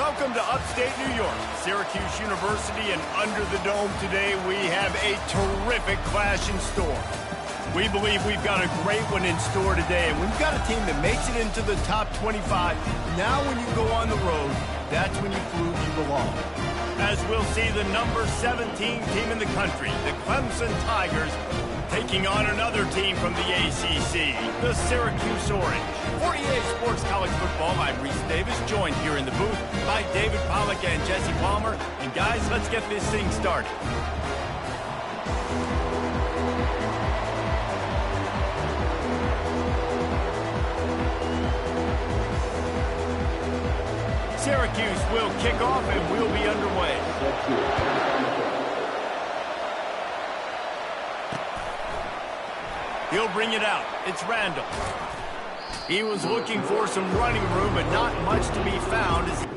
Welcome to upstate New York, Syracuse University, and under the dome today we have a terrific clash in store. We believe we've got a great one in store today, and we've got a team that makes it into the top 25. Now when you go on the road, that's when you prove you belong. As we'll see the number 17 team in the country, the Clemson Tigers, taking on another team from the ACC, the Syracuse Orange. For EA Sports College Football, I'm Reese Davis, joined here in the booth by David Pollack and Jesse Palmer. And guys, let's get this thing started. Syracuse will kick off and we'll be underway. He'll bring it out. It's Randall. He was looking for some running room, but not much to be found as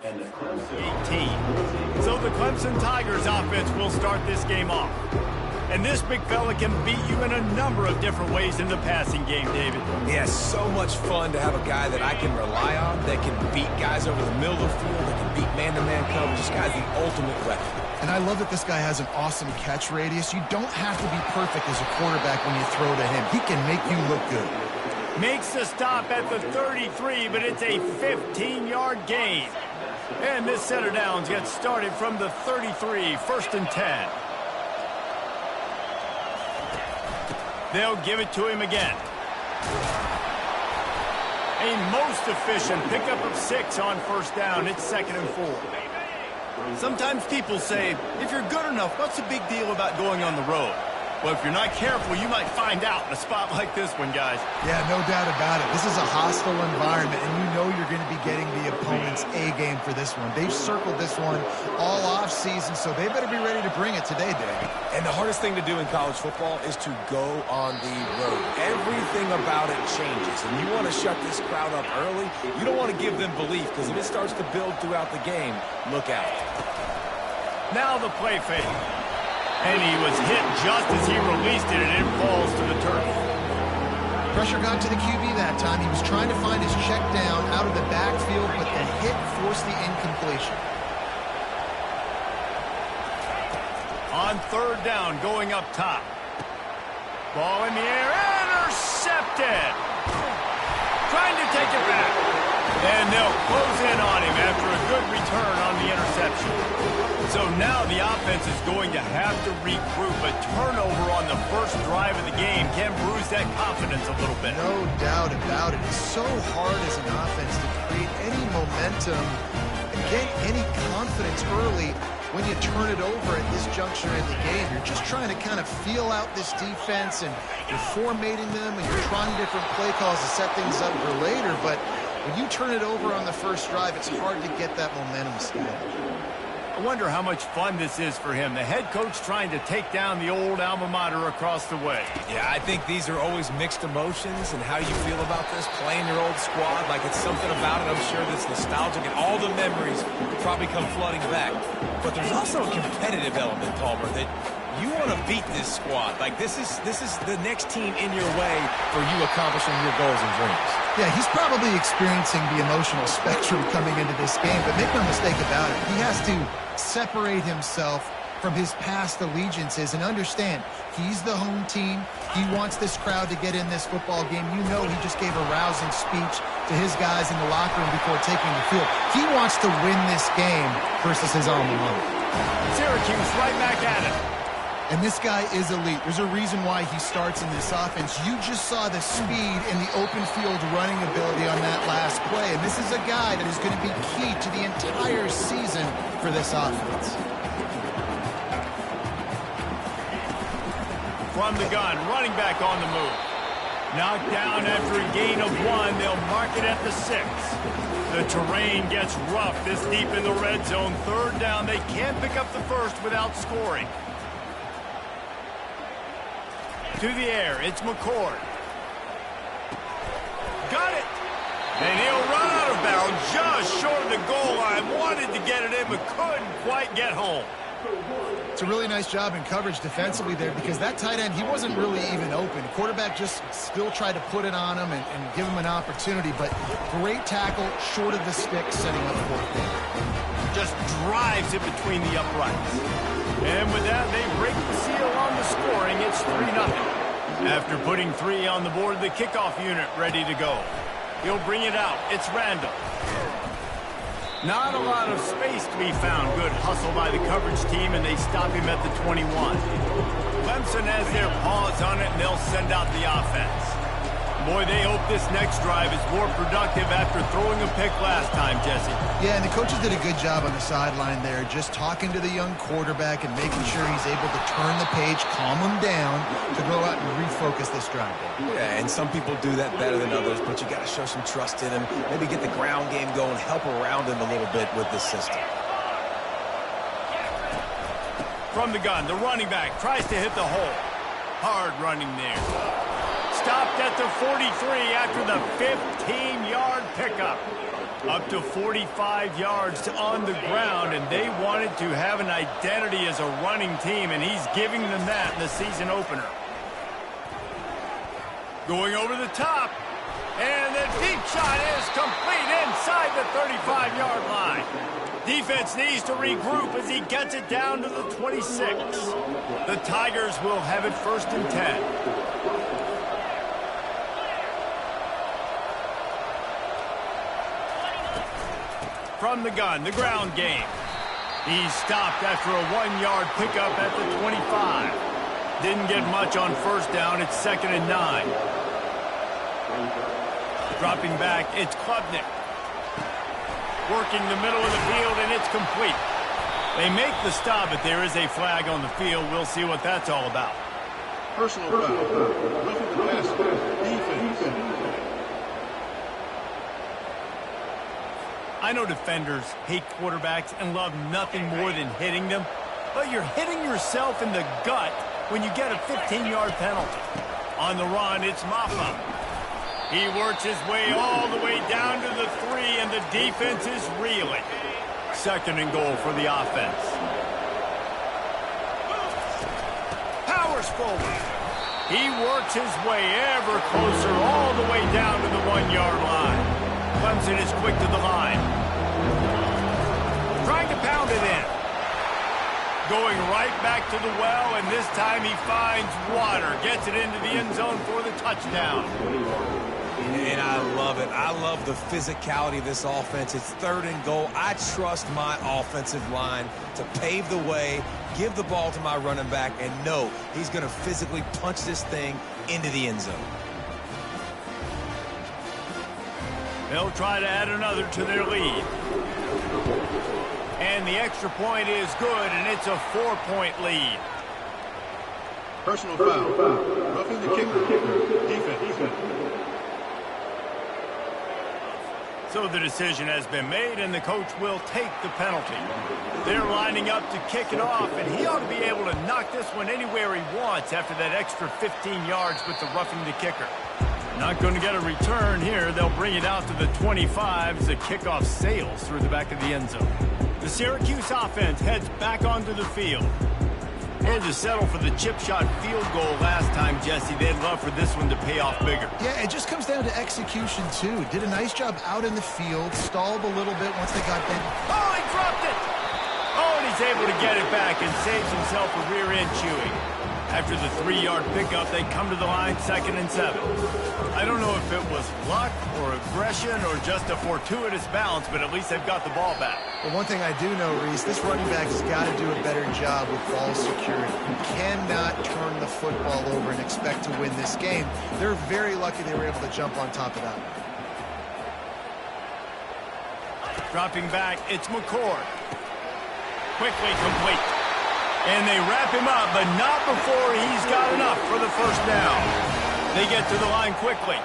18. So the Clemson Tigers offense will start this game off. And this big fella can beat you in a number of different ways in the passing game, David. Yeah, so much fun to have a guy that I can rely on, that can beat guys over the middle of the field, that can beat man-to-man coverage. This guy's the ultimate weapon. And I love that this guy has an awesome catch radius. You don't have to be perfect as a quarterback when you throw to him. He can make you look good. Makes the stop at the 33, but it's a 15-yard gain. And this set of downs gets started from the 33, 1st and 10. They'll give it to him again. A most efficient pickup of 6 on 1st down. It's 2nd and 4. Sometimes people say, if you're good enough, what's the big deal about going on the road? Well, if you're not careful, you might find out in a spot like this one, guys. Yeah, no doubt about it. This is a hostile environment, and you know you're going to be getting the opponent's A game for this one. They've circled this one all offseason, so they better be ready to bring it today, David. And the hardest thing to do in college football is to go on the road. Everything about it changes, and you want to shut this crowd up early. You don't want to give them belief, because if it starts to build throughout the game, look out. Now the play fake. And he was hit just as he released it, and it falls to the turf. Pressure got to the QB that time. He was trying to find his check down out of the backfield, but the hit forced the incompletion. On 3rd down, going up top. Ball in the air, intercepted. Trying to take it back. And they'll close in on him after a good return on the interception. So now the offense is going to have to regroup. A turnover on the first drive of the game can bruise that confidence a little bit. No doubt about it. It's so hard as an offense to create any momentum and get any confidence early when you turn it over at this juncture in the game. You're just trying to kind of feel out this defense, and you're formatting them, and you're trying different play calls to set things up for later. But when you turn it over on the first drive, it's hard to get that momentum still. I wonder how much fun this is for him. The head coach trying to take down the old alma mater across the way. Yeah, I think these are always mixed emotions, and how you feel about this, playing your old squad, like it's something about it, I'm sure, that's nostalgic, and all the memories probably come flooding back. But there's also a competitive element, Palmer, that you want to beat this squad. Like, this is the next team in your way for you accomplishing your goals and dreams. Yeah, he's probably experiencing the emotional spectrum coming into this game, but make no mistake about it, he has to separate himself from his past allegiances and understand he's the home team. He wants this crowd to get in this football game. You know he just gave a rousing speech to his guys in the locker room before taking the field. He wants to win this game versus his alma mater. Syracuse right back at it. And this guy is elite. There's a reason why he starts in this offense. You just saw the speed and the open field running ability on that last play. And this is a guy that is going to be key to the entire season for this offense. From the gun, running back on the move. Knocked down after a gain of 1. They'll mark it at the 6. The terrain gets rough this deep in the red zone. 3rd down. They can't pick up the first without scoring. To the air, it's McCord. Got it! And he'll run out of bounds just short of the goal line. Wanted to get it in, but couldn't quite get home. It's a really nice job in coverage defensively there, because that tight end, he wasn't really even open. Quarterback just still tried to put it on him and give him an opportunity, but great tackle, short of the stick, setting up 4th down. Just drives it between the uprights. And with that, they break the seal on the scoring. It's 3-0. After putting 3 on the board, the kickoff unit ready to go. He'll bring it out. It's Randall. Not a lot of space to be found. Good hustle by the coverage team, and they stop him at the 21. Clemson has their paws on it, and they'll send out the offense. Boy, they hope this next drive is more productive after throwing a pick last time, Jesse. Yeah, and the coaches did a good job on the sideline there, just talking to the young quarterback and making sure he's able to turn the page, calm him down, to go out and refocus this drive. Yeah, and some people do that better than others, but you got to show some trust in him, maybe get the ground game going, help around him a little bit with this system. From the gun, the running back tries to hit the hole. Hard running there. Stopped at the 43 after the 15-yard pickup. Up to 45 yards on the ground, and they wanted to have an identity as a running team, and he's giving them that in the season opener. Going over the top, and the deep shot is complete inside the 35-yard line. Defense needs to regroup as he gets it down to the 26. The Tigers will have it 1st and 10. From the gun, the ground game. He's stopped after a 1-yard pickup at the 25. Didn't get much on 1st down. It's 2nd and 9. Dropping back, it's Klubnik. Working the middle of the field, and it's complete. They make the stop, but there is a flag on the field. We'll see what that's all about. Personal foul. Roughing the passer. Defense. I know defenders hate quarterbacks and love nothing more than hitting them, but you're hitting yourself in the gut when you get a 15-yard penalty. On the run, it's Maffa. He works his way all the way down to the 3, and the defense is reeling. 2nd and goal for the offense. Powers forward. He works his way ever closer all the way down to the 1-yard line. Clemson is quick to the line. Trying to pound it in. Going right back to the well, and this time he finds water. Gets it into the end zone for the touchdown. And I love it. I love the physicality of this offense. It's 3rd and goal. I trust my offensive line to pave the way, give the ball to my running back, and know he's going to physically punch this thing into the end zone. They'll try to add another to their lead. And the extra point is good, and it's a 4-point lead. Personal foul. Roughing the kicker. Defense. So the decision has been made, and the coach will take the penalty. They're lining up to kick it off, and he ought to be able to knock this one anywhere he wants after that extra 15 yards with the roughing the kicker. Not going to get a return here. They'll bring it out to the 25 as the kickoff sails through the back of the end zone. The Syracuse offense heads back onto the field. Had to settle for the chip shot field goal last time, Jesse. They'd love for this one to pay off bigger. Yeah, it just comes down to execution, too. Did a nice job out in the field, stalled a little bit once they got there. Oh, he dropped it! Oh, and he's able to get it back and saves himself a rear end chewing. After the 3-yard pickup, they come to the line 2nd and 7. I don't know if it was luck or aggression or just a fortuitous bounce, but at least they've got the ball back. Well, one thing I do know, Reese, this running back has got to do a better job with ball security. You cannot turn the football over and expect to win this game. They're very lucky they were able to jump on top of that. Dropping back, it's McCord. Quickly complete. And they wrap him up, but not before he's got enough for the 1st down. They get to the line quickly.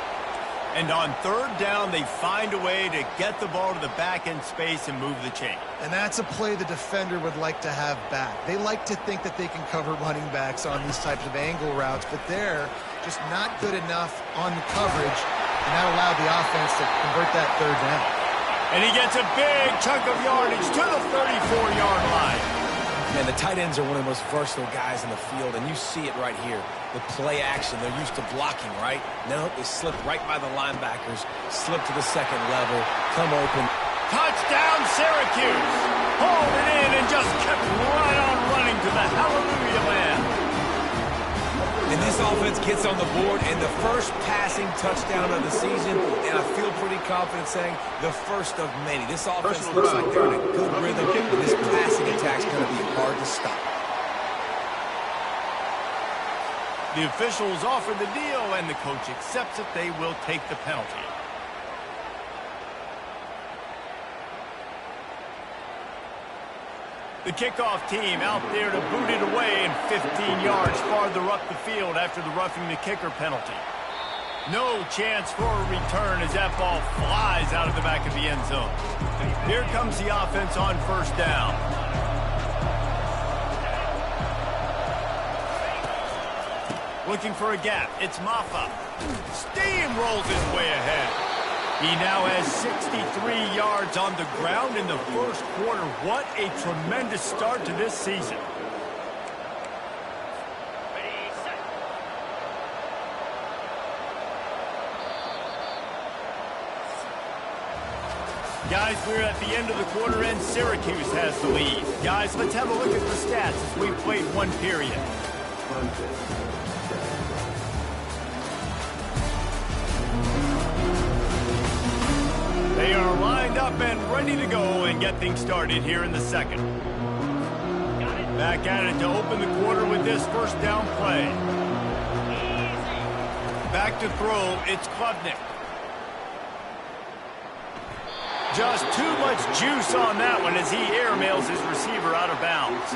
And on 3rd down, they find a way to get the ball to the back end space and move the chain. And that's a play the defender would like to have back. They like to think that they can cover running backs on these types of angle routes, but they're just not good enough on the coverage, and that allowed the offense to convert that 3rd down. And he gets a big chunk of yardage to the 34-yard line. Man, the tight ends are one of the most versatile guys in the field, and you see it right here. The play action, they're used to blocking, right? No, they slip right by the linebackers, slip to the 2nd level, come open. Touchdown, Syracuse! Hauled it in and just kept right on running to the hallelujah land. And this offense gets on the board, and the first passing touchdown of the season, and I feel pretty confident saying the first of many. This offense looks like they're in a good rhythm, and this passing attack's going to be hard to stop. The officials offer the deal, and the coach accepts it. They will take the penalty. The kickoff team out there to boot it away and 15 yards farther up the field after the roughing the kicker penalty. No chance for a return as that ball flies out of the back of the end zone. Here comes the offense on 1st down. Looking for a gap. It's Maffa. Steamrolls his way ahead. He now has 63 yards on the ground in the first quarter. What a tremendous start to this season. Guys, we're at the end of the quarter, and Syracuse has the lead. Guys, let's have a look at the stats as we've played one period. They are lined up and ready to go and get things started here in the second. Back at it to open the quarter with this first down play. Back to throw, it's Klubnik. Just too much juice on that one as he airmails his receiver out of bounds.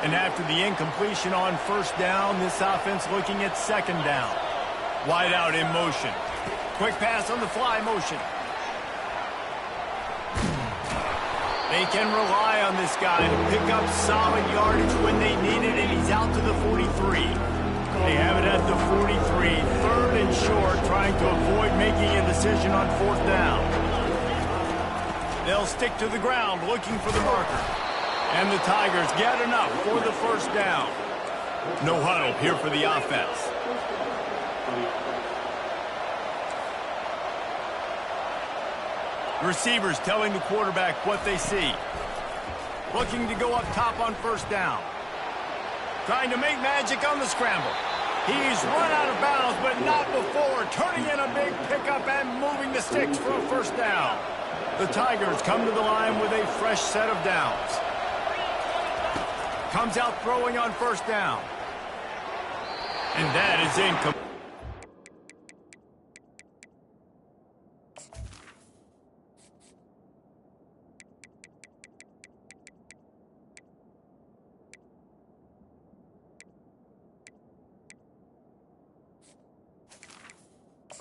And after the incompletion on first down, this offense looking at second down. Wide out in motion. Quick pass on the fly motion. They can rely on this guy to pick up solid yardage when they need it, and he's out to the 43. They have it at the 43, third and short, trying to avoid making a decision on fourth down. They'll stick to the ground looking for the marker. And the Tigers get enough for the first down. No huddle here for the offense. Receivers telling the quarterback what they see. Looking to go up top on first down. Trying to make magic on the scramble. He's run out of bounds, but not before. Turning in a big pickup and moving the sticks for a first down. The Tigers come to the line with a fresh set of downs. Comes out throwing on first down. And that is incomplete.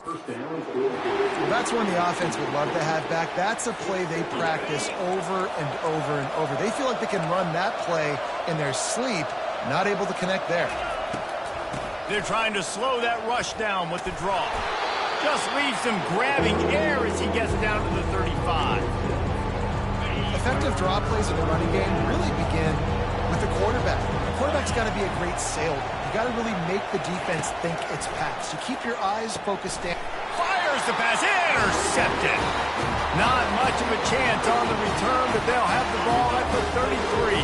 Well, that's one the offense would love to have back. That's a play they practice over and over and over. They feel like they can run that play in their sleep, not able to connect there. They're trying to slow that rush down with the draw. Just leaves him grabbing air as he gets down to the 35. Effective draw plays in the running game really begin with the quarterback. The quarterback's got to be a great salesman. You got to really make the defense think it's pass. You keep your eyes focused down. Fires the pass, intercepted. Not much of a chance on the return, but they'll have the ball at the 33.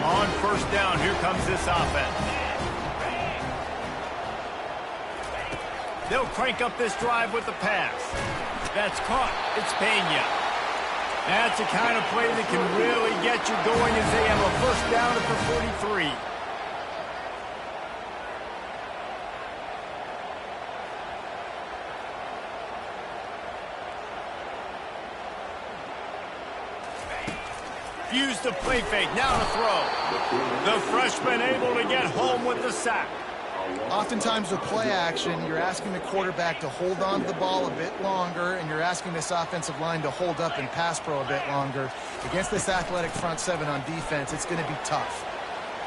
On first down, here comes this offense. They'll crank up this drive with the pass. That's caught. It's Pena. That's the kind of play that can really get you going as they have a first down at the 43. Used the play fake, now to throw. The freshman able to get home with the sack. Oftentimes with play action, you're asking the quarterback to hold on to the ball a bit longer, and you're asking this offensive line to hold up and pass pro a bit longer. Against this athletic front seven on defense, it's going to be tough.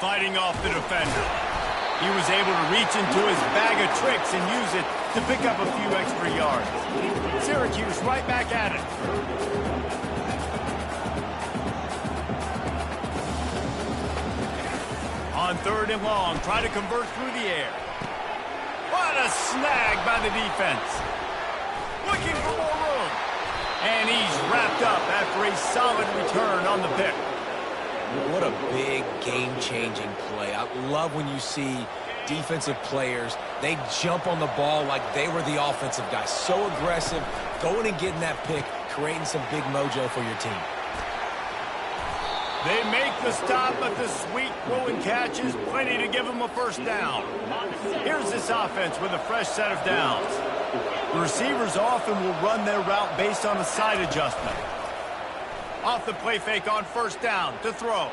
Fighting off the defender. He was able to reach into his bag of tricks and use it to pick up a few extra yards. Syracuse right back at it. On third and long, try to convert through the air. What a snag by the defense. Looking for more room. And he's wrapped up after a solid return on the pick. What a big game-changing play. I love when you see defensive players, they jump on the ball like they were the offensive guy. So aggressive, going and getting that pick, creating some big mojo for your team. They make the stop, but the sweet throw and catch is plenty to give them a first down. Here's this offense with a fresh set of downs. The receivers often will run their route based on a side adjustment. Off the play fake on first down to throw.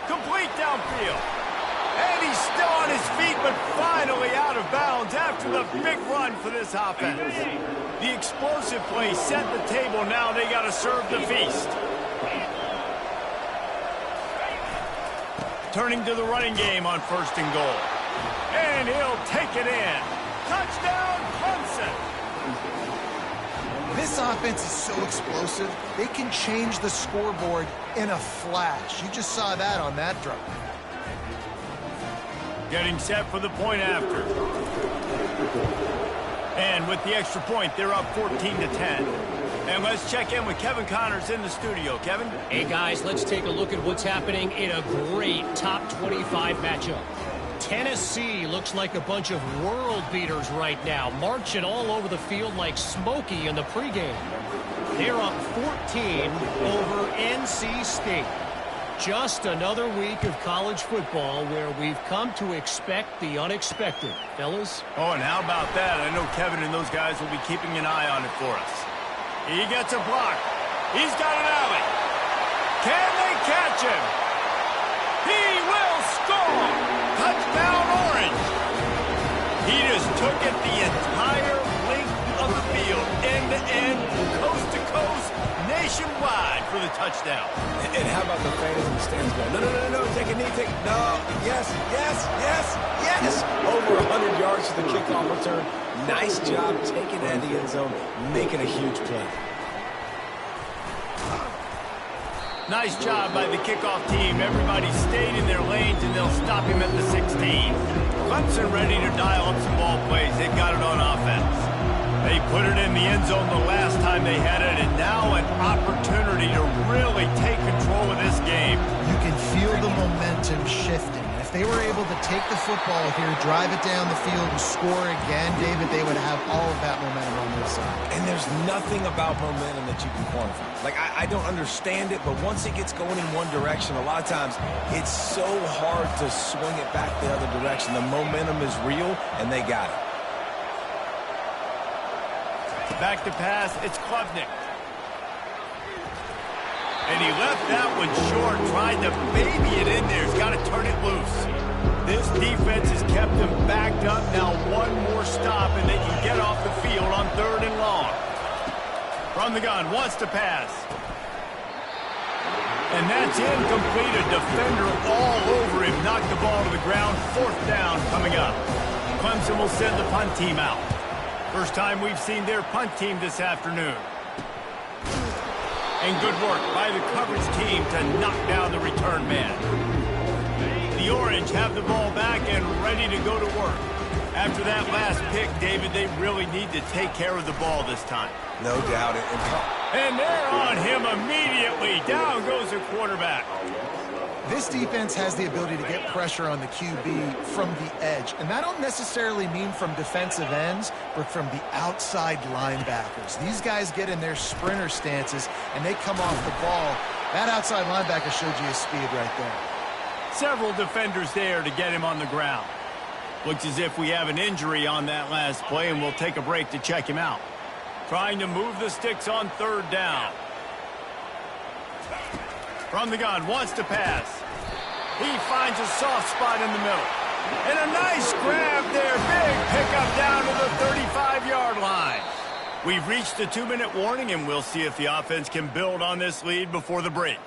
Complete downfield. And he's still on his feet, but finally out of bounds after the big run for this offense. The explosive play set the table. Now they got to serve the feast. Turning to the running game on first and goal. And he'll take it in. Touchdown, Clemson. This offense is so explosive, they can change the scoreboard in a flash. You just saw that on that drive. Getting set for the point after. And with the extra point, they're up 14-10. And let's check in with Kevin Connors in the studio. Kevin? Hey, guys, let's take a look at what's happening in a great top 25 matchup. Tennessee looks like a bunch of world beaters right now, marching all over the field like Smokey in the pregame. They're up 14 over NC State. Just another week of college football where we've come to expect the unexpected. Fellas? Oh, and how about that? I know Kevin and those guys will be keeping an eye on it for us. He gets a block. He's got an alley. Can they catch him? He will score! Touchdown, Orange! He just took it the entire length of the field, end-to-end, coast-to-coast, nationwide for the touchdown. And how about the fans in the stands going, no, take a knee, no, yes. Over 100 yards to the kickoff return. Nice job taking that in the end zone, making a huge play. Nice job by the kickoff team. Everybody stayed in their lanes, and they'll stop him at the 16. Clemson ready to dial up some ball plays. They've got it on offense. They put it in the end zone the last time they had it, and now an opportunity to really take control of this game. You can feel the momentum shifting. If they were able to take the football here, drive it down the field, and score again, David, they would have all of that momentum on their side. And there's nothing about momentum that you can quantify. Like, I don't understand it, but once it gets going in one direction, a lot of times it's so hard to swing it back the other direction. The momentum is real, and they got it. Back to pass, it's Klubnik. And he left that one short, tried to baby it in there. He's got to turn it loose. This defense has kept them backed up. Now one more stop, and they can get off the field on 3rd and long. From the gun, wants to pass. And that's incomplete. A defender all over him. Knocked the ball to the ground. 4th down coming up. Clemson will send the punt team out. First time we've seen their punt team this afternoon. And good work by the coverage team to knock down the return man. The Orange have the ball back and ready to go to work. After that last pick, David, they really need to take care of the ball this time. No doubt. And they're on him immediately. Down goes the quarterback. This defense has the ability to get pressure on the QB from the edge. And that don't necessarily mean from defensive ends, but from the outside linebackers. These guys get in their sprinter stances, and they come off the ball. That outside linebacker showed you his speed right there. Several defenders there to get him on the ground. Looks as if we have an injury on that last play, and we'll take a break to check him out. Trying to move the sticks on 3rd down. From the gun, wants to pass. He finds a soft spot in the middle. And a nice grab there. Big pickup down to the 35-yard line. We've reached the 2-minute warning, and we'll see if the offense can build on this lead before the break.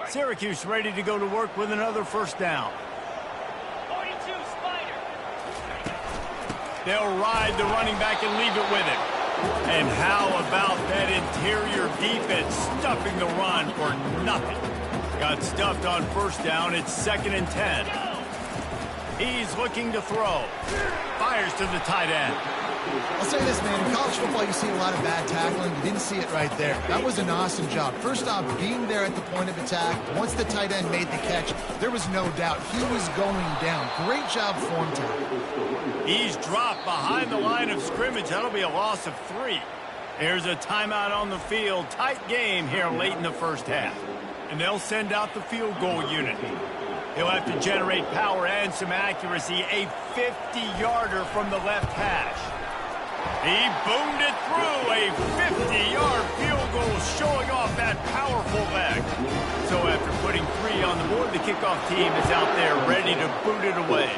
Syracuse ready to go to work with another 1st down. 42, Spider. They'll ride the running back and leave it with him. And how about that interior defense stuffing the run for nothing? Got stuffed on 1st down. It's 2nd and 10. He's looking to throw. Fires to the tight end. I'll say this, man. In college football, you see a lot of bad tackling. You didn't see it right there. That was an awesome job. First off, being there at the point of attack. Once the tight end made the catch, there was no doubt he was going down. Great job form tackle. He's dropped behind the line of scrimmage. That'll be a loss of 3. There's a timeout on the field. Tight game here late in the 1st half. And they'll send out the field goal unit. He'll have to generate power and some accuracy. A 50-yarder from the left hash. He boomed it through. A 50-yard field goal showing off that powerful leg. So after putting 3 on the board, the kickoff team is out there ready to boot it away.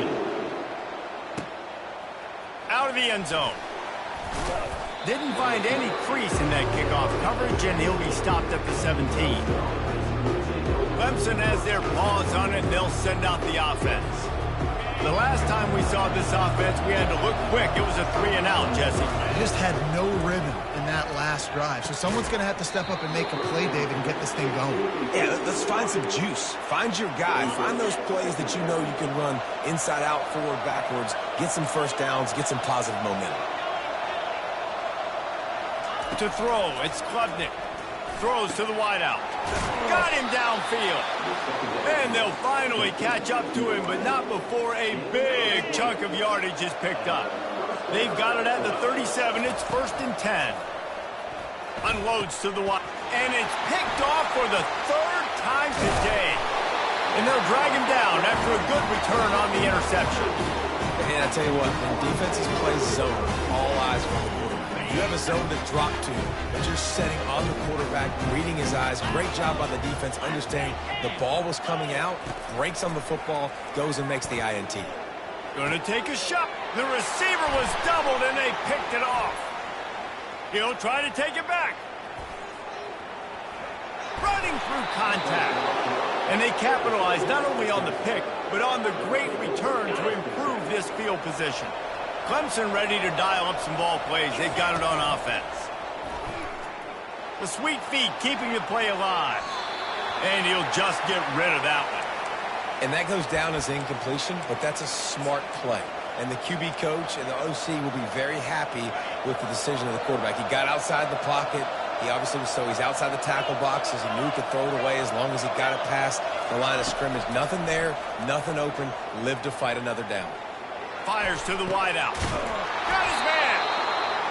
Out of the end zone. Didn't find any crease in that kickoff coverage, and he'll be stopped at the 17. Clemson has their paws on it, and they'll send out the offense. The last time we saw this offense, we had to look quick. It was a 3-and-out, Jesse. They just had no rhythm in that last drive. So someone's going to have to step up and make a play, David, and get this thing going. Yeah, let's find some juice. Find your guy. Find those plays that you know you can run inside out, forward, backwards. Get some first downs. Get some positive momentum. To throw, it's Klubnik. Throws to the wideout. Got him downfield. And they'll finally catch up to him, but not before a big chunk of yardage is picked up. They've got it at the 37. It's 1st and 10. Unloads to the wide. And it's picked off for the 3rd time today. And they'll drag him down after a good return on the interception. And I tell you what, when defenses play zone, all eyes are on the quarterback. You have a zone to drop to, but you're setting on the quarterback, reading his eyes. Great job by the defense, understanding the ball was coming out, breaks on the football, goes and makes the INT. Gonna take a shot. The receiver was doubled, and they picked it off. He'll try to take it back. Running through contact. And they capitalize not only on the pick, but on the great return to improve this field position. Clemson ready to dial up some ball plays. They've got it on offense. The sweet feet keeping the play alive. And he'll just get rid of that one. And that goes down as incompletion, but that's a smart play. And the QB coach and the OC will be very happy with the decision of the quarterback. He got outside the pocket. He obviously was he's outside the tackle boxes. He knew he could throw it away as long as he got it past the line of scrimmage. Nothing there, nothing open. Live to fight another down. Fires to the wideout. Got his man.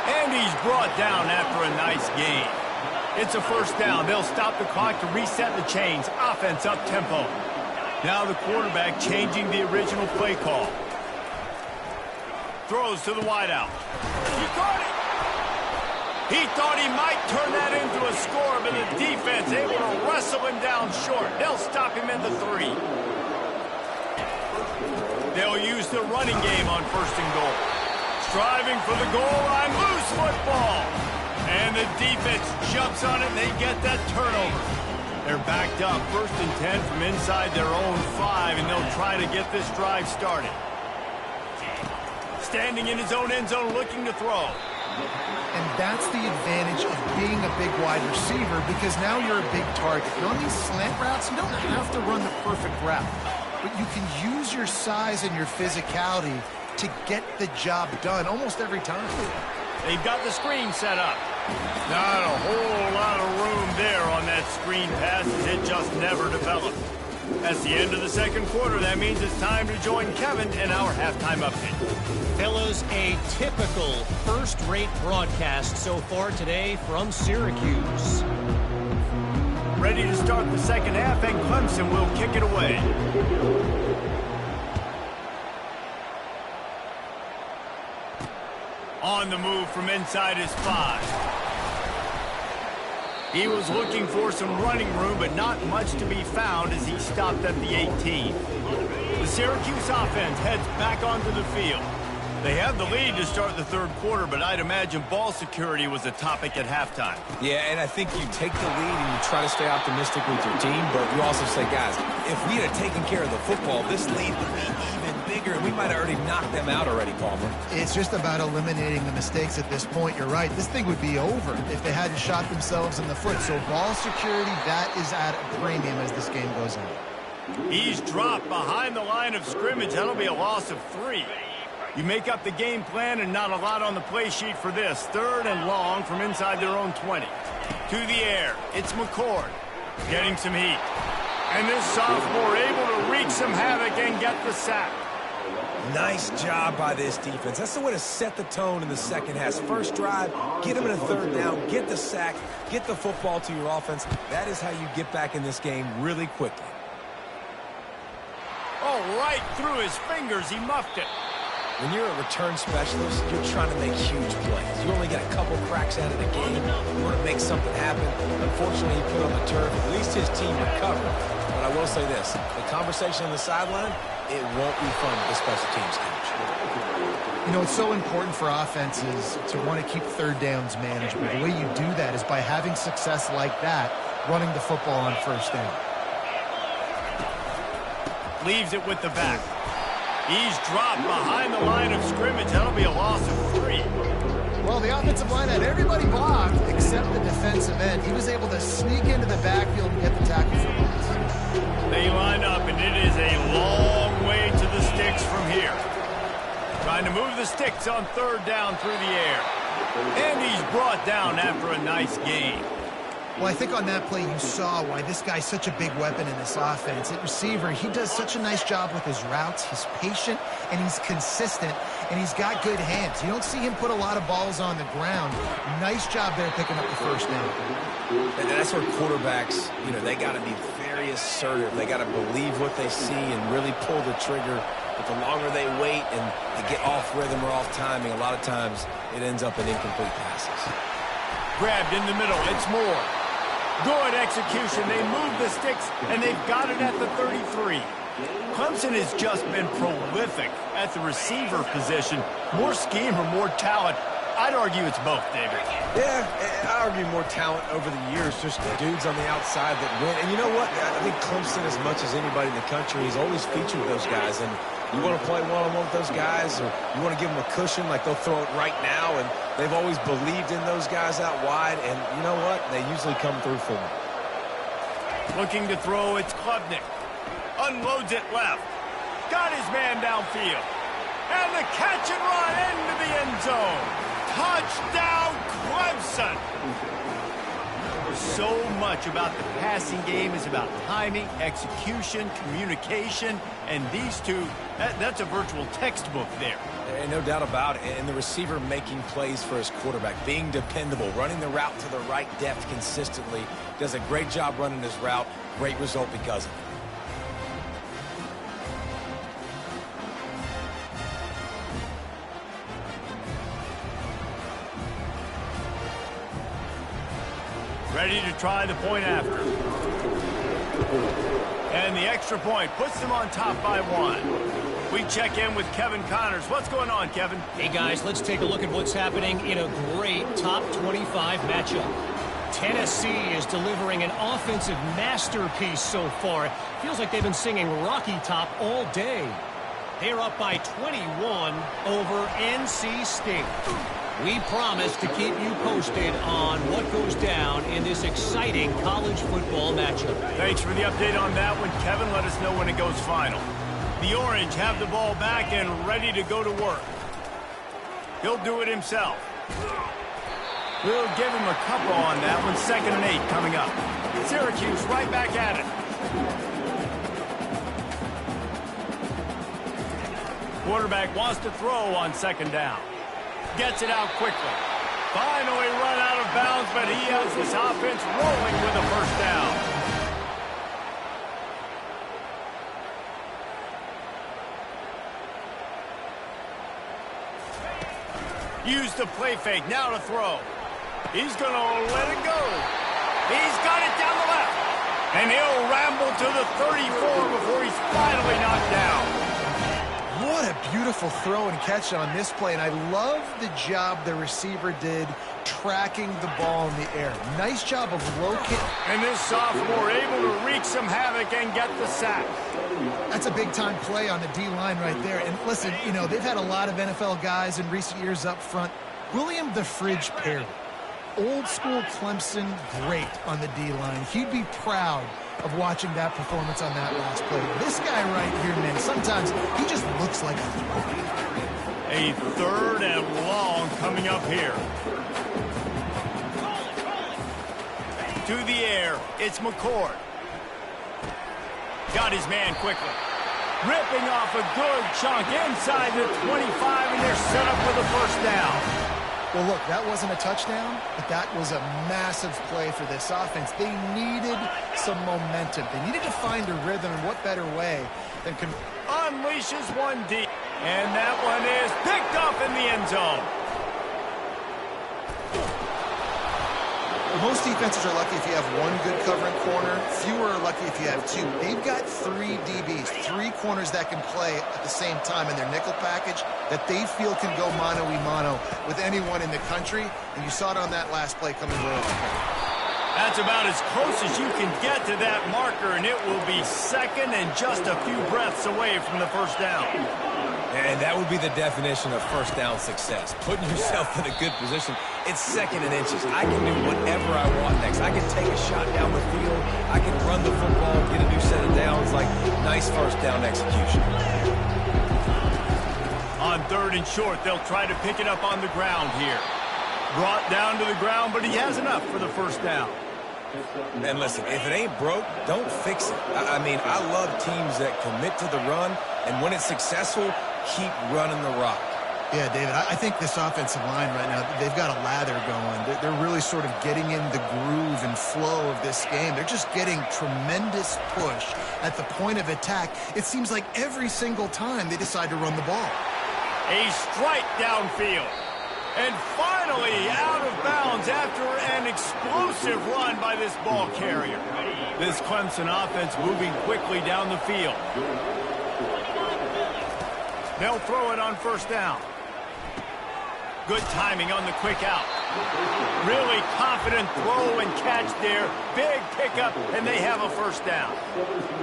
And he's brought down after a nice gain. It's a 1st down. They'll stop the clock to reset the chains. Offense up tempo. Now the quarterback changing the original play call. Throws to the wideout. He caught it. He thought he might turn that into a score, but the defense able to wrestle him down short. They'll stop him at the 3. They'll use the running game on 1st and goal. Striving for the goal line, loose football. And the defense jumps on it, and they get that turnover. They're backed up, 1st and 10 from inside their own 5, and they'll try to get this drive started. Standing in his own end zone, looking to throw. And that's the advantage of being a big wide receiver, because now you're a big target. And on these slant routes, you don't have to run the perfect route, but you can use your size and your physicality to get the job done almost every time. They've got the screen set up. Not a whole lot of room there on that screen pass, as it just never developed. That's the end of the 2nd quarter. That means it's time to join Kevin in our halftime update. Fellas, a typical first-rate broadcast so far today from Syracuse. Ready to start the 2nd half, and Clemson will kick it away. On the move from inside his 5. He was looking for some running room, but not much to be found as he stopped at the 18. The Syracuse offense heads back onto the field. They have the lead to start the 3rd quarter, but I'd imagine ball security was a topic at halftime. Yeah, and I think you take the lead and you try to stay optimistic with your team, but you also say, guys, if we had taken care of the football, this lead would be even bigger, and we might have already knocked them out already, Palmer. It's just about eliminating the mistakes at this point. You're right. This thing would be over if they hadn't shot themselves in the foot. So ball security, that is at a premium as this game goes on. He's dropped behind the line of scrimmage. That'll be a loss of 3. You make up the game plan, and not a lot on the play sheet for this. 3rd and long from inside their own 20. To the air, it's McCord getting some heat. And this sophomore able to wreak some havoc and get the sack. Nice job by this defense. That's the way to set the tone in the 2nd half. First drive, get them in a 3rd down, get the sack, get the football to your offense. That is how you get back in this game really quickly. Oh, right through his fingers, he muffed it. When you're a return specialist, you're trying to make huge plays. You only get a couple cracks at it a game. You want to make something happen. Unfortunately, he put on the turf. At least his team recovered. But I will say this, the conversation on the sideline, it won't be fun with the special teams coach. You know, it's so important for offenses to want to keep 3rd downs manageable. The way you do that is by having success like that, running the football on 1st down. Leaves it with the back. He's dropped behind the line of scrimmage. That'll be a loss of 3. Well, the offensive line had everybody blocked except the defensive end. He was able to sneak into the backfield and get the tackle for loss. They line up, and it is a long way to the sticks from here. Trying to move the sticks on 3rd down through the air. And he's brought down after a nice gain. Well, I think on that play you saw why this guy's such a big weapon in this offense. At receiver, he does such a nice job with his routes. He's patient, and he's consistent, and he's got good hands. You don't see him put a lot of balls on the ground. Nice job there picking up the 1st down. And that's where quarterbacks, they got to be very assertive. They got to believe what they see and really pull the trigger. But the longer they wait and they get off rhythm or off timing, a lot of times it ends up in incomplete passes. Grabbed in the middle. It's Moore. Good execution. They move the sticks, and they've got it at the 33. Clemson has just been prolific at the receiver position. More scheme or more talent? I'd argue it's both, David. Yeah, I argue more talent over the years, just dudes on the outside that win. And you know what? I think Clemson, as much as anybody in the country, has always featured those guys. And you want to play one-on-one with those guys, or you want to give them a cushion, like they'll throw it right now. And they've always believed in those guys out wide. And you know what? They usually come through for them. Looking to throw, it's Klubnik. Unloads it left. Got his man downfield. And the catch and run into the end zone. Touchdown, Clemson! So much about the passing game is about timing, execution, communication, and these two, that's a virtual textbook there. And no doubt about it. And the receiver making plays for his quarterback, being dependable, running the route to the right depth consistently. Does a great job running his route. Great result because of it. Ready to try the point after. And the extra point puts them on top by 1. We check in with Kevin Connors. What's going on, Kevin? Hey, guys, let's take a look at what's happening in a great top 25 matchup. Tennessee is delivering an offensive masterpiece so far. Feels like they've been singing Rocky Top all day. They're up by 21 over NC State. We promise to keep you posted on what goes down in this exciting college football matchup. Thanks for the update on that one, Kevin. Let us know when it goes final. The Orange have the ball back and ready to go to work. He'll do it himself. We'll give him a couple on that one. 2nd and 8 coming up. Syracuse right back at it. Quarterback wants to throw on 2nd down. Gets it out quickly. Finally run out of bounds, but he has this offense rolling with a 1st down. Use the play fake, now to throw. He's going to let it go. He's got it down the left. And he'll ramble to the 34 before he's finally knocked down. What a beautiful throw and catch on this play, and I love the job the receiver did tracking the ball in the air. Nice job of locating. And this sophomore able to wreak some havoc and get the sack. That's a big-time play on the D-line right there. And listen, they've had a lot of NFL guys in recent years up front. William the Fridge Perry, old-school Clemson great on the D-line. He'd be proud of watching that performance on that last play. This guy right here, man, sometimes he just looks like a thrower. A 3rd and long coming up here. To the air, it's McCord. Got his man quickly. Ripping off a good chunk inside the 25, and they're set up for the 1st down. Well, look, that wasn't a touchdown, but that was a massive play for this offense. They needed some momentum. They needed to find a rhythm, and what better way than unleashes one deep. And that one is picked up in the end zone. Most defenses are lucky if you have one good covering corner. Fewer are lucky if you have 2. They've got 3 DBs, 3 corners that can play at the same time in their nickel package that they feel can go mano-a-mano with anyone in the country. And you saw it on that last play coming early. That's about as close as you can get to that marker, and it will be 2nd and just a few breaths away from the 1st down. That would be the definition of first down success. Putting yourself in a good position. It's second and inches. I can do whatever I want next. I can take a shot down the field. I can run the football, get a new set of downs. Like, nice first down execution. On 3rd and short, they'll try to pick it up on the ground here. Brought down to the ground, but he has enough for the first down. And listen, if it ain't broke, don't fix it. I mean, I love teams that commit to the run, and when it's successful, keep running the rock. Yeah, David, I think this offensive line right now, they've got a lather going. They're really sort of getting in the groove and flow of this game. They're just getting tremendous push at the point of attack. It seems like every single time they decide to run the ball. A strike downfield. And finally out of bounds after an explosive run by this ball carrier. This Clemson offense moving quickly down the field. They'll throw it on first down. Good timing on the quick out. Really confident throw and catch there. Big pickup, and they have a first down.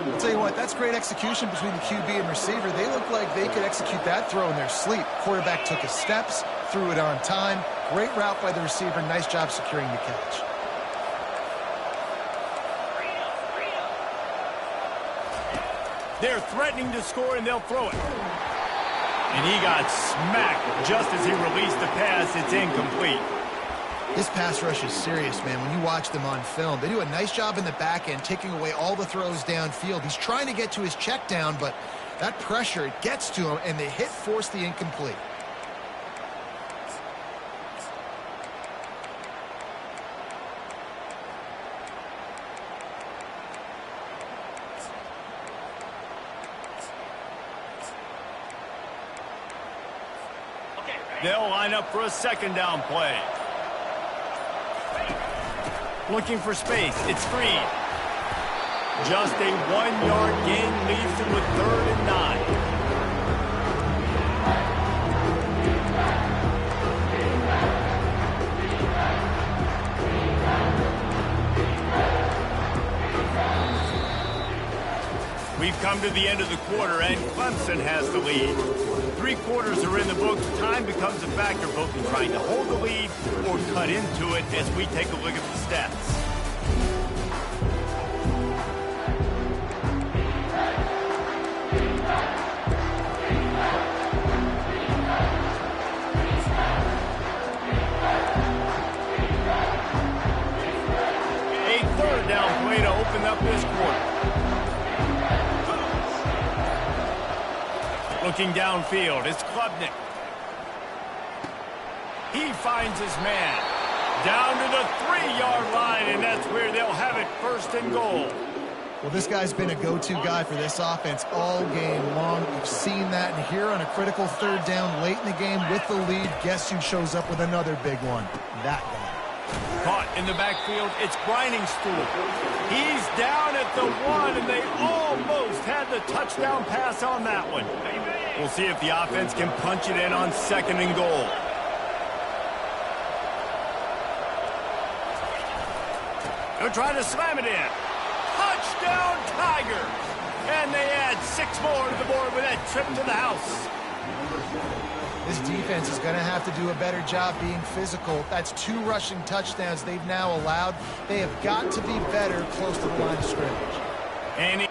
I'll tell you what, that's great execution between the QB and receiver. They look like they could execute that throw in their sleep. Quarterback took his steps, threw it on time. Great route by the receiver. Nice job securing the catch. They're threatening to score, and they'll throw it. And he got smacked just as he released the pass. It's incomplete. This pass rush is serious, man. When you watch them on film, they do a nice job in the back end, taking away all the throws downfield. He's trying to get to his check down, but that pressure, it gets to him, and the hit forced the incomplete. They'll line up for a second down play. Looking for space. It's free. Just a 1-yard gain leaves them with 3rd and 9. We've come to the end of the quarter, and Clemson has the lead. 3 quarters are in the books. Time becomes a factor both in trying to hold the lead or cut into it as we take a look at the stats. A 3rd down play to open up this quarter. Looking downfield, it's Klubnik. He finds his man. Down to the 3-yard line, and that's where they'll have it 1st and goal. Well, this guy's been a go-to guy for this offense all game long. We've seen that, and here on a critical 3rd down late in the game with the lead, guess who shows up with another big one? That guy. Caught in the backfield, it's Grinding Stool. He's down at the 1, and they almost had the touchdown pass on that one. We'll see if the offense can punch it in on 2nd and goal. They'll try to slam it in. Touchdown, Tigers! And they add 6 more to the board with that trip to the house. This defense is going to have to do a better job being physical. That's 2 rushing touchdowns they've now allowed. They have got to be better close to the line of scrimmage. And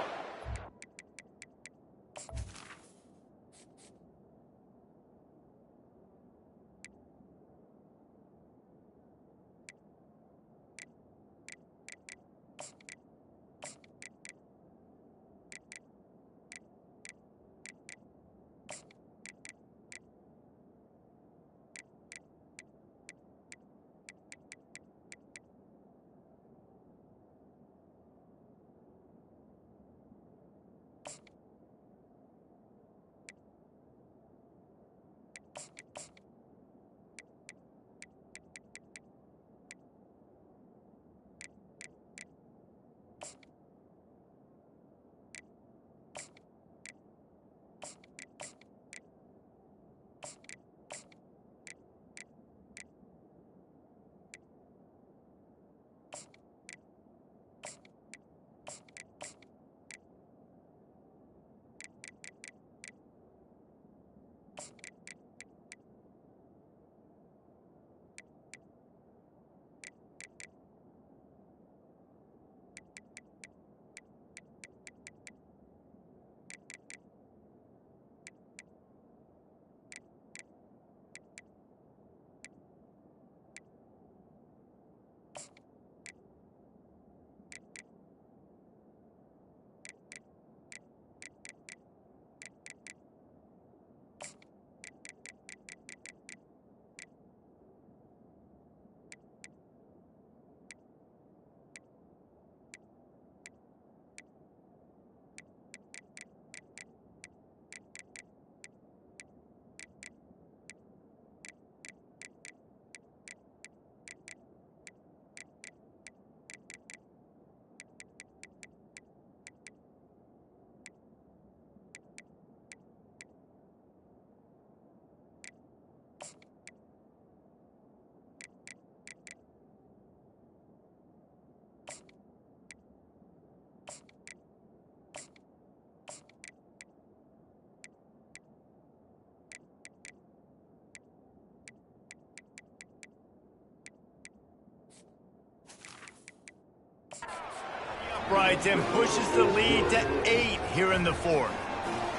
highlights and pushes the lead to 8 here in the fourth.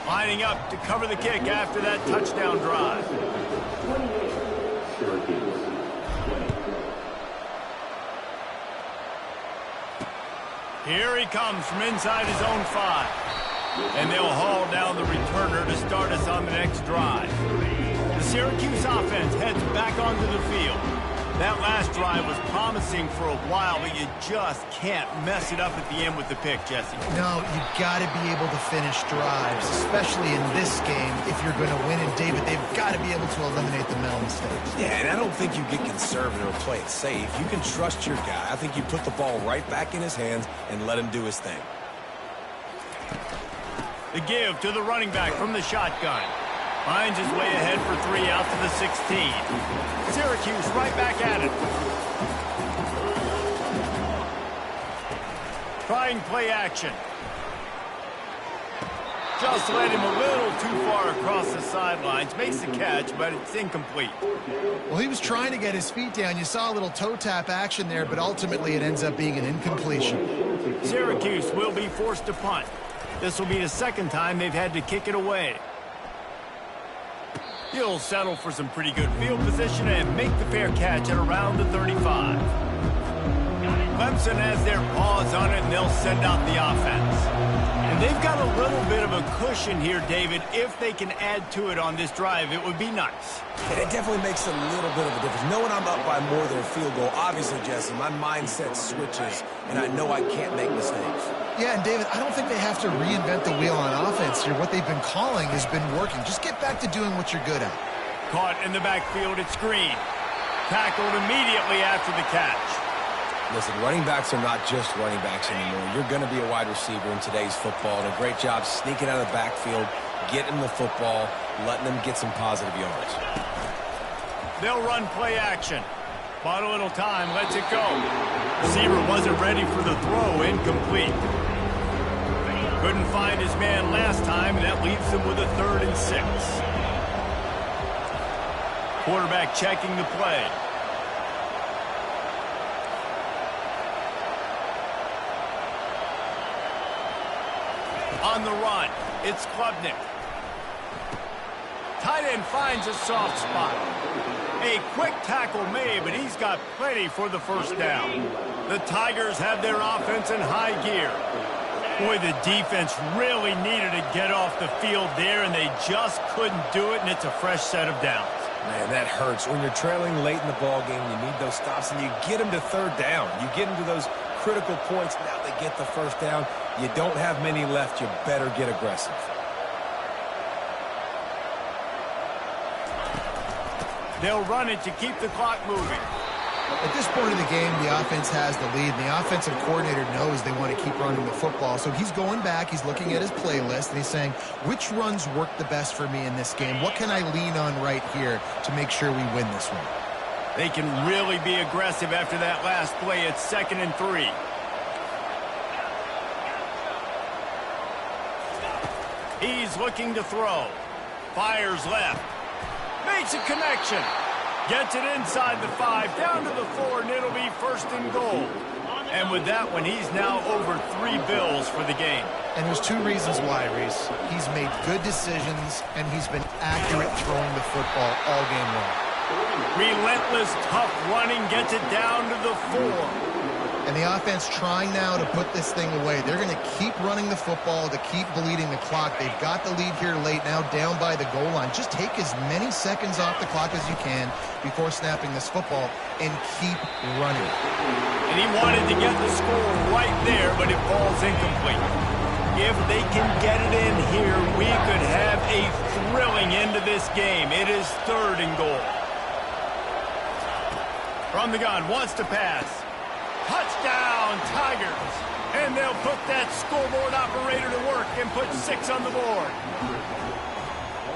Lining up to cover the kick after that touchdown drive. Here he comes from inside his own 5. And they'll haul down the returner to start us on the next drive. The Syracuse offense heads back onto the field. That last drive was promising for a while, but you just can't mess it up at the end with the pick, Jesse. No, you got to be able to finish drives, especially in this game. If you're going to win, and David, they've got to be able to eliminate the mental mistakes. Yeah, and I don't think you get conservative or play it safe. You can trust your guy. I think you put the ball right back in his hands and let him do his thing. The give to the running back from the shotgun. Finds his way ahead for 3 out to the 16. Syracuse right back at it. Trying play action. Just led him a little too far across the sidelines. Makes the catch, but it's incomplete. Well, he was trying to get his feet down. You saw a little toe tap action there, but ultimately it ends up being an incompletion. Syracuse will be forced to punt. This will be the second time they've had to kick it away. He'll settle for some pretty good field position and make the fair catch at around the 35. Clemson has their paws on it, and they'll send out the offense. And they've got a little bit of a cushion here, David. If they can add to it on this drive, it would be nice. And it definitely makes a little bit of a difference. Knowing I'm up by more than a field goal, obviously, Jesse, my mindset switches, and I know I can't make mistakes. Yeah, and David, I don't think they have to reinvent the wheel on offense here. What they've been calling has been working. Just get back to doing what you're good at. Caught in the backfield at screen. Tackled immediately after the catch. Listen, running backs are not just running backs anymore. You're going to be a wide receiver in today's football, and a great job sneaking out of the backfield, getting the football, letting them get some positive yards. They'll run play action. Bought a little time, lets it go. Receiver wasn't ready for the throw, incomplete. Couldn't find his man last time, and that leaves him with a 3rd and 6. Quarterback checking the play. On the run, it's Klubnik. Tight end finds a soft spot. A quick tackle made, but he's got plenty for the first down. The Tigers have their offense in high gear. Boy, the defense really needed to get off the field there, and they just couldn't do it, and it's a fresh set of downs. Man, that hurts. When you're trailing late in the ball game, you need those stops, and you get them to 3rd down. You get them to those critical points. Now they get the first down. You don't have many left. You better get aggressive. They'll run it to keep the clock moving. At this point of the game, the offense has the lead, and the offensive coordinator knows they want to keep running the football. So he's going back, he's looking at his playlist, and he's saying, which runs work the best for me in this game? What can I lean on right here to make sure we win this one? They can really be aggressive after that last play. It's 2nd and 3. He's looking to throw. Fires left. Makes a connection. Gets it inside the 5, down to the 4, and it'll be 1st and goal. And with that one, he's now over 3 bills for the game. And there's 2 reasons why, Reese. He's made good decisions, and he's been accurate throwing the football all game long. Relentless, tough running gets it down to the 4. And the offense trying now to put this thing away. They're going to keep running the football to keep bleeding the clock. They've got the lead here late, now down by the goal line. Just take as many seconds off the clock as you can before snapping this football and keep running. And he wanted to get the score right there, but it falls incomplete. If they can get it in here, we could have a thrilling end to this game. It is 3rd and goal. From the gun, wants to pass. Touchdown, Tigers. And they'll put that scoreboard operator to work and put 6 on the board.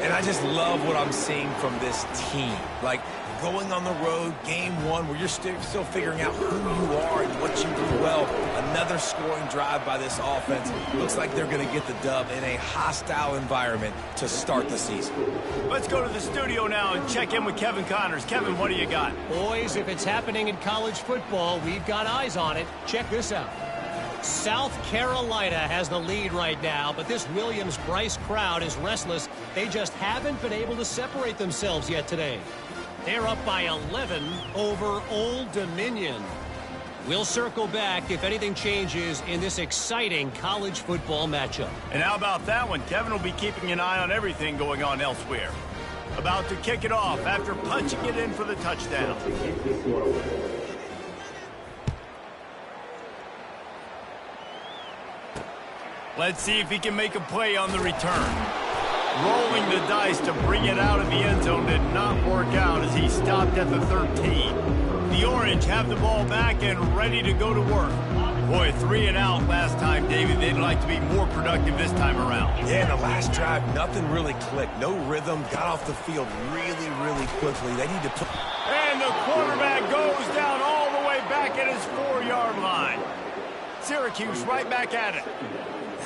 And I just love what I'm seeing from this team. Like, going on the road, game 1, where you're still figuring out who you are and what you do well. Another scoring drive by this offense. Looks like they're going to get the dub in a hostile environment to start the season. Let's go to the studio now and check in with Kevin Connors. Kevin, what do you got? Boys, if it's happening in college football, we've got eyes on it. Check this out. South Carolina has the lead right now, but this Williams-Brice crowd is restless. They just haven't been able to separate themselves yet today. They're up by 11 over Old Dominion. We'll circle back if anything changes in this exciting college football matchup. And how about that one? Kevin will be keeping an eye on everything going on elsewhere. About to kick it off after punching it in for the touchdown. Let's see if he can make a play on the return. Rolling the dice to bring it out of the end zone did not work out as he stopped at the 13. The Orange have the ball back and ready to go to work. Boy, 3 and out last time, David. They'd like to be more productive this time around. Yeah, in the last drive, nothing really clicked. No rhythm, got off the field really, really quickly. They need to put... And the quarterback goes down all the way back at his 4-yard line. Syracuse right back at it.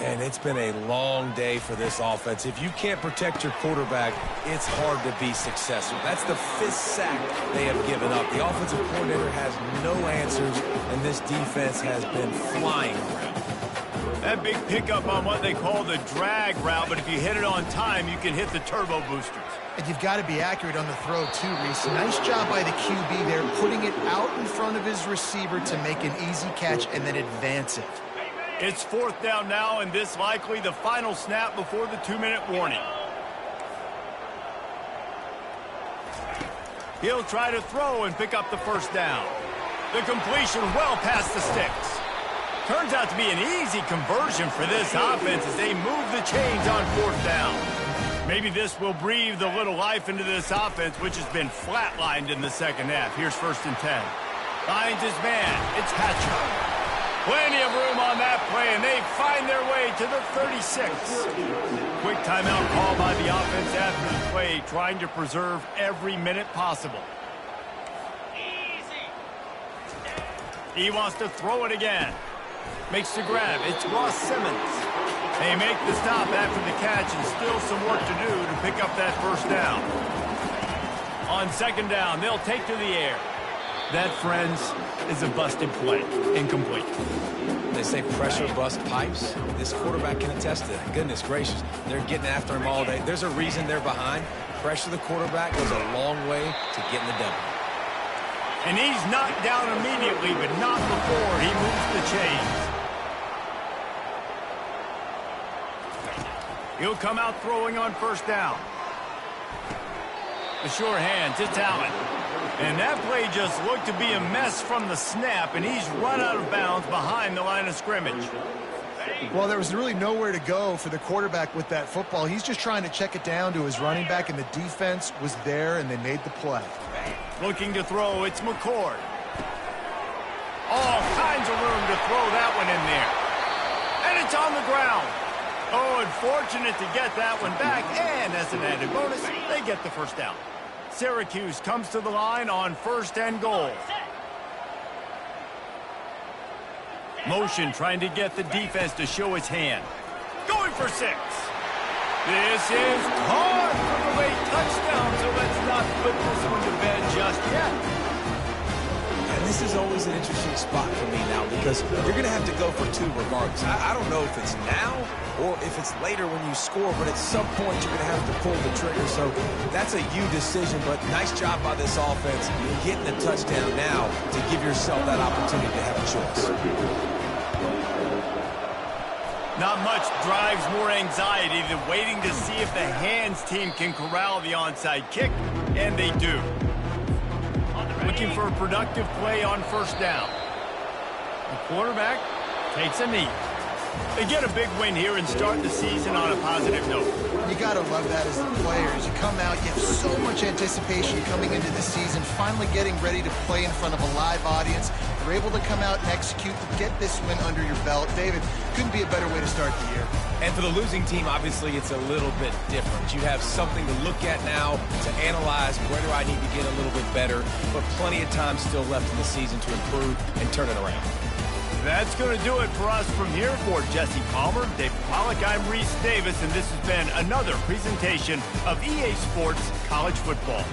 And it's been a long day for this offense. If you can't protect your quarterback, it's hard to be successful. That's the 5th sack they have given up. The offensive coordinator has no answers, and this defense has been flying around. That big pickup on what they call the drag route, but if you hit it on time, you can hit the turbo boosters. And you've got to be accurate on the throw, too, Reese. Nice job by the QB there, putting it out in front of his receiver to make an easy catch and then advance it. It's 4th down now, and this likely the final snap before the 2-minute warning. He'll try to throw and pick up the first down. The completion well past the sticks. Turns out to be an easy conversion for this offense as they move the chains on 4th down. Maybe this will breathe a little life into this offense, which has been flatlined in the second half. Here's 1st and 10. Finds his man. It's Hatcher. Plenty of room on that play, and they find their way to the 36. Quick timeout call by the offense after the play, trying to preserve every minute possible. He wants to throw it again. Makes the grab. It's Ross Simmons. They make the stop after the catch, and still some work to do to pick up that first down. On 2nd down, they'll take to the air. That, friends, is a busted play. Incomplete. They say pressure bust pipes. This quarterback can attest to that. Goodness gracious. They're getting after him all day. There's a reason they're behind. Pressure the quarterback goes a long way to getting the W. And he's knocked down immediately, but not before he moves the chains. He'll come out throwing on 1st down. The sure hands, it's Allen. And that play just looked to be a mess from the snap, and he's run out of bounds behind the line of scrimmage. Well, there was really nowhere to go for the quarterback with that football. He's just trying to check it down to his running back, and the defense was there, and they made the play. Looking to throw, it's McCord. All kinds of room to throw that one in there. And it's on the ground. Oh, unfortunate to get that one back, and as an added bonus, they get the first down. Syracuse comes to the line on 1st and goal. Motion trying to get the defense to show its hand. Going for 6. This is caught for the late touchdown, so let's not put this one to bed just yet. And this is always an interesting spot for me now because you're going to have to go for 2 regardless. I don't know if it's now or if it's later when you score, but at some point you're going to have to pull the trigger. So that's a you decision, but nice job by this offense getting the touchdown now to give yourself that opportunity to have a choice. Not much drives more anxiety than waiting to see if the hands team can corral the onside kick, and they do. Looking for a productive play on 1st down. The quarterback takes a knee. They get a big win here and start the season on a positive note. You got to love that as the players. You come out, you have so much anticipation coming into the season, finally getting ready to play in front of a live audience. You're able to come out and execute to get this win under your belt. David, couldn't be a better way to start the year. And for the losing team, obviously, it's a little bit different. You have something to look at now to analyze where do I need to get a little bit better, but plenty of time still left in the season to improve and turn it around. That's going to do it for us from here. For Jesse Palmer, Dave Pollack, I'm Reese Davis, and this has been another presentation of EA Sports College Football.